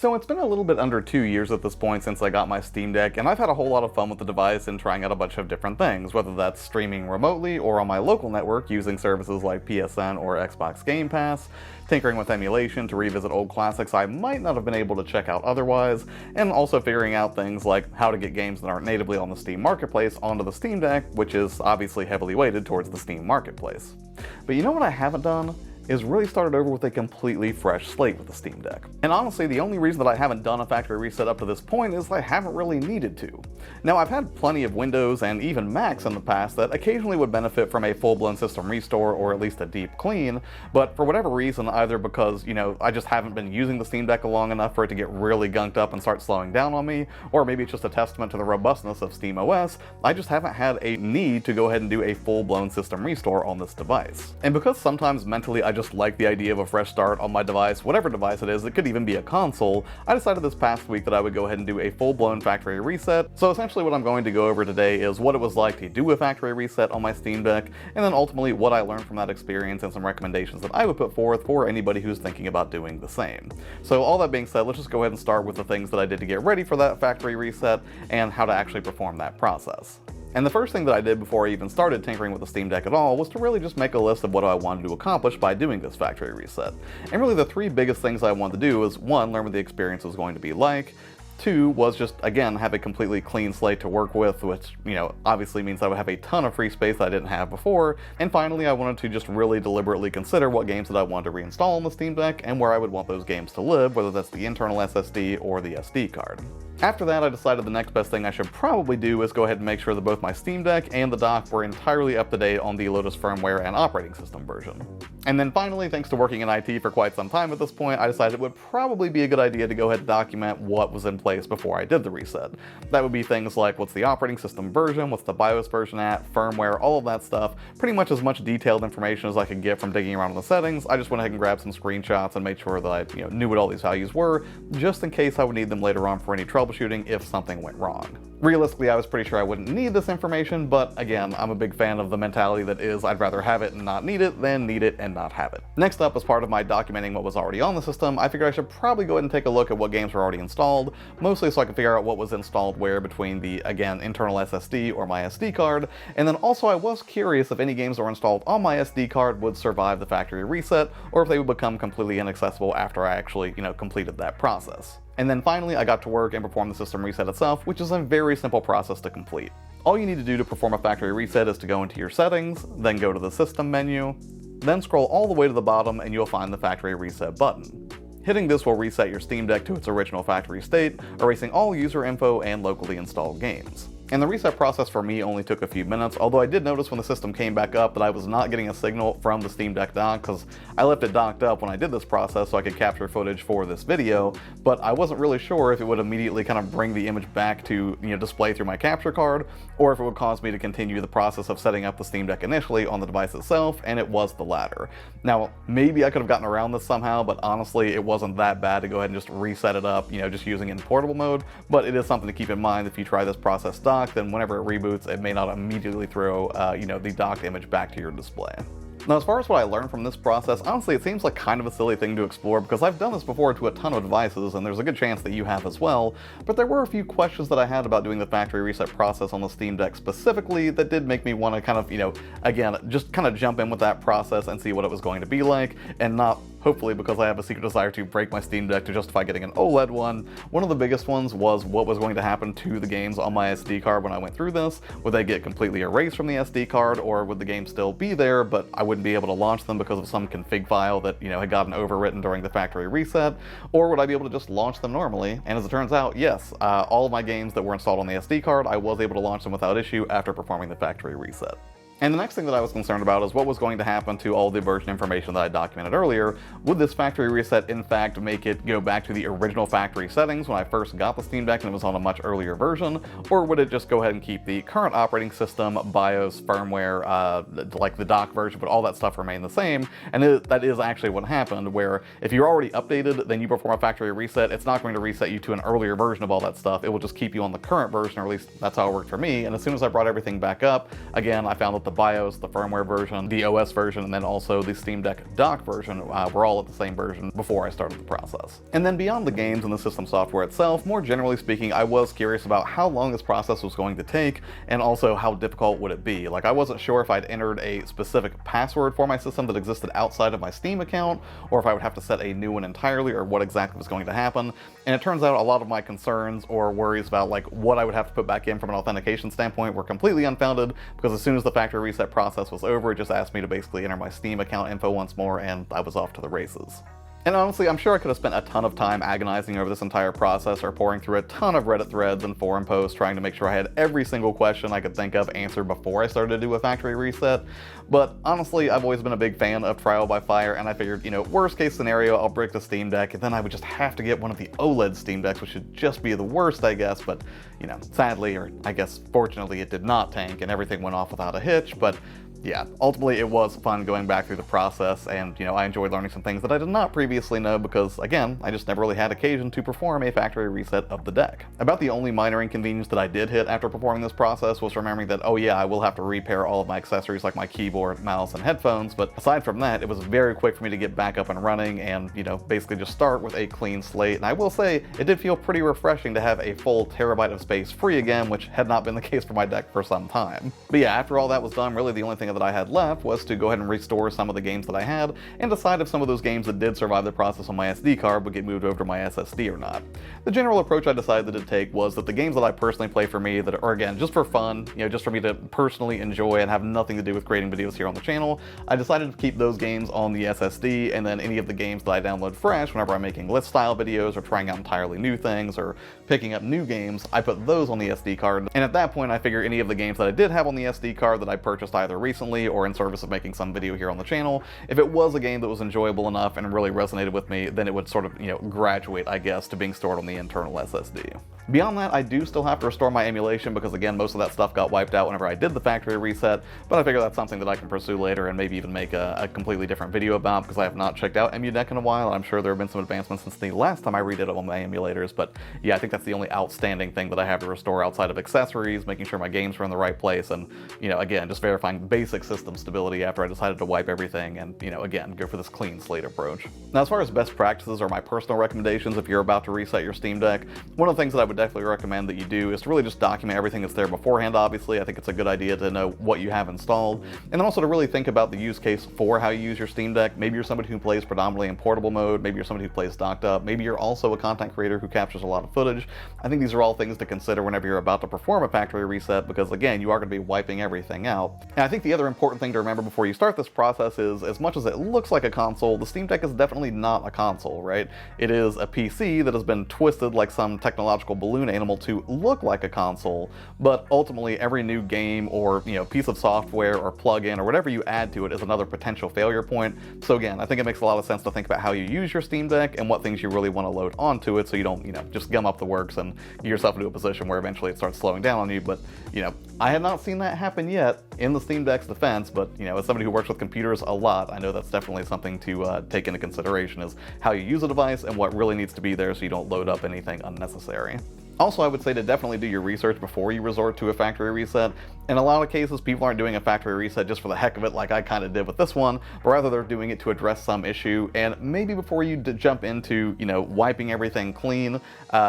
So it's been a little bit under 2 years at this point since I got my Steam Deck, and I've had a whole lot of fun with the device and trying out a bunch of different things, whether that's streaming remotely or on my local network using services like PSN or Xbox Game Pass, tinkering with emulation to revisit old classics I might not have been able to check out otherwise, and also figuring out things like how to get games that aren't natively on the Steam Marketplace onto the Steam Deck, which is obviously heavily weighted towards the Steam Marketplace. But you know what I haven't done? Is really started over with a completely fresh slate with the Steam Deck. And honestly, the only reason that I haven't done a factory reset up to this point is I haven't really needed to. Now, I've had plenty of Windows and even Macs in the past that occasionally would benefit from a full-blown system restore or at least a deep clean, but for whatever reason, either because, I just haven't been using the Steam Deck long enough for it to get really gunked up and start slowing down on me, or maybe it's just a testament to the robustness of SteamOS, I just haven't had a need to go ahead and do a full-blown system restore on this device. And because sometimes mentally I just like the idea of a fresh start on my device, whatever device it is, it could even be a console, I decided this past week that I would go ahead and do a full-blown factory reset. So essentially what I'm going to go over today is what it was like to do a factory reset on my Steam Deck, and then ultimately what I learned from that experience and some recommendations that I would put forth for anybody who's thinking about doing the same. So all that being said, let's just go ahead and start with the things that I did to get ready for that factory reset and how to actually perform that process. And the first thing that I did before I even started tinkering with the Steam Deck at all was to really just make a list of what I wanted to accomplish by doing this factory reset. And really the three biggest things I wanted to do was, one, learn what the experience was going to be like. Two was just, again, have a completely clean slate to work with, which, obviously means I would have a ton of free space that I didn't have before. And finally, I wanted to just really deliberately consider what games that I wanted to reinstall on the Steam Deck and where I would want those games to live, whether that's the internal SSD or the SD card. After that, I decided the next best thing I should probably do is go ahead and make sure that both my Steam Deck and the dock were entirely up to date on the Lotus firmware and operating system version. And then finally, thanks to working in IT for quite some time at this point, I decided it would probably be a good idea to go ahead and document what was in place before I did the reset. That would be things like what's the operating system version, what's the BIOS version at, firmware, all of that stuff. Pretty much as much detailed information as I could get from digging around in the settings. I just went ahead and grabbed some screenshots and made sure that I knew what all these values were, just in case I would need them later on for any troubleshooting if something went wrong. Realistically, I was pretty sure I wouldn't need this information, but again, I'm a big fan of the mentality that is I'd rather have it and not need it than need it and not have it. Next up, as part of my documenting what was already on the system, I figured I should probably go ahead and take a look at what games were already installed, mostly so I could figure out what was installed where between the, again, internal SSD or my SD card, and then also I was curious if any games that were installed on my SD card would survive the factory reset, or if they would become completely inaccessible after I actually, completed that process. And then finally, I got to work and perform the system reset itself, which is a very simple process to complete. All you need to do to perform a factory reset is to go into your settings, then go to the system menu, then scroll all the way to the bottom and you'll find the factory reset button. Hitting this will reset your Steam Deck to its original factory state, erasing all user info and locally installed games. And the reset process for me only took a few minutes, although I did notice when the system came back up that I was not getting a signal from the Steam Deck dock, because I left it docked up when I did this process so I could capture footage for this video, but I wasn't really sure if it would immediately kind of bring the image back to display through my capture card, or if it would cause me to continue the process of setting up the Steam Deck initially on the device itself, and it was the latter. Now, maybe I could have gotten around this somehow, but honestly, it wasn't that bad to go ahead and just reset it up, just using it in portable mode, but it is something to keep in mind if you try this process docked, then whenever it reboots, it may not immediately throw, the docked image back to your display. Now, as far as what I learned from this process, honestly, it seems like kind of a silly thing to explore because I've done this before to a ton of devices, and there's a good chance that you have as well, but there were a few questions that I had about doing the factory reset process on the Steam Deck specifically that did make me want to kind of, again, just kind of jump in with that process and see what it was going to be like, and not, hopefully, because I have a secret desire to break my Steam Deck to justify getting an OLED one. One of the biggest ones was what was going to happen to the games on my SD card when I went through this. Would they get completely erased from the SD card, or would the games still be there, but I wouldn't be able to launch them because of some config file that, had gotten overwritten during the factory reset? Or would I be able to just launch them normally? And as it turns out, yes, all of my games that were installed on the SD card, I was able to launch them without issue after performing the factory reset. And the next thing that I was concerned about is what was going to happen to all the version information that I documented earlier. Would this factory reset in fact make it go back to the original factory settings when I first got the Steam Deck and it was on a much earlier version? Or would it just go ahead and keep the current operating system, BIOS, firmware, like the dock version, but all that stuff remain the same? And that is actually what happened, where if you're already updated, then you perform a factory reset, it's not going to reset you to an earlier version of all that stuff. It will just keep you on the current version, or at least that's how it worked for me. And as soon as I brought everything back up, again, I found that the BIOS, the firmware version, the OS version, and then also the Steam Deck dock version were all at the same version before I started the process. And then beyond the games and the system software itself, more generally speaking, I was curious about how long this process was going to take, and also how difficult would it be. Like, I wasn't sure if I'd entered a specific password for my system that existed outside of my Steam account, or if I would have to set a new one entirely, or what exactly was going to happen. And it turns out a lot of my concerns or worries about like what I would have to put back in from an authentication standpoint were completely unfounded, because as soon as the factory reset process was over, it just asked me to basically enter my Steam account info once more, and I was off to the races. And honestly, I'm sure I could have spent a ton of time agonizing over this entire process, or pouring through a ton of Reddit threads and forum posts trying to make sure I had every single question I could think of answered before I started to do a factory reset. But honestly, I've always been a big fan of trial by fire, and I figured, worst case scenario, I'll break the Steam Deck, and then I would just have to get one of the OLED Steam Decks, which should just be the worst, I guess. But, sadly, or I guess fortunately, it did not tank, and everything went off without a hitch. But yeah, ultimately it was fun going back through the process, and I enjoyed learning some things that I did not previously know, because again, I just never really had occasion to perform a factory reset of the deck. About the only minor inconvenience that I did hit after performing this process was remembering that, oh yeah, I will have to repair all of my accessories like my keyboard, mouse, and headphones, but aside from that, it was very quick for me to get back up and running and, basically just start with a clean slate. And I will say, it did feel pretty refreshing to have a full terabyte of space free again, which had not been the case for my deck for some time. But yeah, after all that was done, really the only thing that I had left was to go ahead and restore some of the games that I had, and decide if some of those games that did survive the process on my SD card would get moved over to my SSD or not. The general approach I decided to take was that the games that I personally play for me, that are again just for fun, just for me to personally enjoy and have nothing to do with creating videos here on the channel, I decided to keep those games on the SSD, and then any of the games that I download fresh whenever I'm making list style videos or trying out entirely new things or picking up new games, I put those on the SD card. And at that point, I figure any of the games that I did have on the SD card that I purchased either recently or in service of making some video here on the channel, if it was a game that was enjoyable enough and really resonated with me, then it would sort of, graduate, I guess, to being stored on the internal SSD. Beyond that, I do still have to restore my emulation, because again, most of that stuff got wiped out whenever I did the factory reset, but I figure that's something that I can pursue later and maybe even make a completely different video about, because I have not checked out EmuDeck in a while, and I'm sure there have been some advancements since the last time I redid it on my emulators. But yeah, I think that's the only outstanding thing that I have to restore outside of accessories, making sure my games are in the right place, and, again, just verifying basic system stability after I decided to wipe everything and, again, go for this clean slate approach. Now, as far as best practices or my personal recommendations if you're about to reset your Steam Deck, one of the things that I would definitely recommend that you do is to really just document everything that's there beforehand. Obviously, I think it's a good idea to know what you have installed, and then also to really think about the use case for how you use your Steam Deck. Maybe you're somebody who plays predominantly in portable mode, maybe you're somebody who plays docked up, maybe you're also a content creator who captures a lot of footage. I think these are all things to consider whenever you're about to perform a factory reset, because again, you are going to be wiping everything out. And I think the other important thing to remember before you start this process is, as much as it looks like a console, the Steam Deck is definitely not a console, right? It is a PC that has been twisted like some technological balloon animal to look like a console, but ultimately every new game or piece of software or plugin or whatever you add to it is another potential failure point. So again, I think it makes a lot of sense to think about how you use your Steam Deck and what things you really want to load onto it, so you don't just gum up the works and get yourself into a position where eventually it starts slowing down on you. But I had not seen that happen yet in the Steam Deck's defense, but as somebody who works with computers a lot, I know that's definitely something to take into consideration, is how you use a device and what really needs to be there so you don't load up anything unnecessary. Also, I would say to definitely do your research before you resort to a factory reset. In a lot of cases, people aren't doing a factory reset just for the heck of it, like I kind of did with this one, but rather they're doing it to address some issue. And maybe before you jump into, wiping everything clean,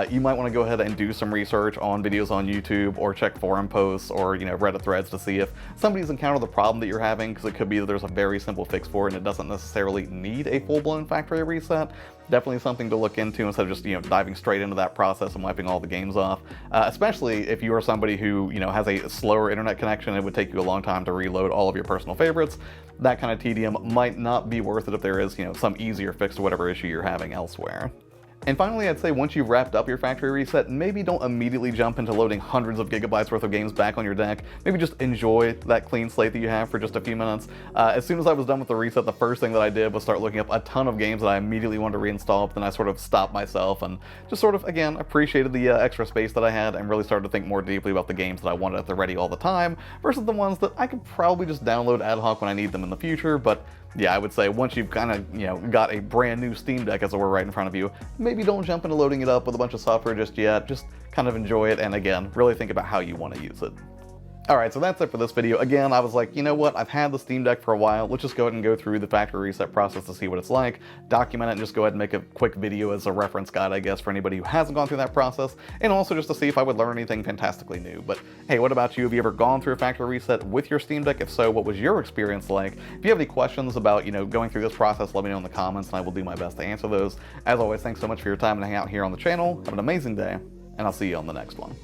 you might want to go ahead and do some research on videos on YouTube, or check forum posts or, Reddit threads to see if somebody's encountered the problem that you're having, because it could be that there's a very simple fix for it and it doesn't necessarily need a full-blown factory reset. Definitely something to look into instead of just, diving straight into that process and wiping all the games off. Especially if you are somebody who, has a slower internet connection, it would take you a long time to reload all of your personal favorites. That kind of tedium might not be worth it if there is, some easier fix to whatever issue you're having elsewhere. And finally, I'd say once you've wrapped up your factory reset, maybe don't immediately jump into loading hundreds of gigabytes worth of games back on your deck. Maybe just enjoy that clean slate that you have for just a few minutes. As soon as I was done with the reset, the first thing that I did was start looking up a ton of games that I immediately wanted to reinstall, but then I sort of stopped myself and just sort of, again, appreciated the extra space that I had and really started to think more deeply about the games that I wanted at the ready all the time versus the ones that I could probably just download ad hoc when I need them in the future. But yeah, I would say once you've kind of, got a brand new Steam Deck, as it were, right in front of you, maybe don't jump into loading it up with a bunch of software just yet. Just kind of enjoy it, and again, really think about how you want to use it. Alright, so that's it for this video. Again, I was like, you know what, I've had the Steam Deck for a while, let's just go ahead and go through the factory reset process to see what it's like, document it, and just go ahead and make a quick video as a reference guide, I guess, for anybody who hasn't gone through that process, and also just to see if I would learn anything fantastically new. But hey, what about you? Have you ever gone through a factory reset with your Steam Deck? If so, what was your experience like? If you have any questions about, going through this process, let me know in the comments, and I will do my best to answer those. As always, thanks so much for your time and hanging out here on the channel. Have an amazing day, and I'll see you on the next one.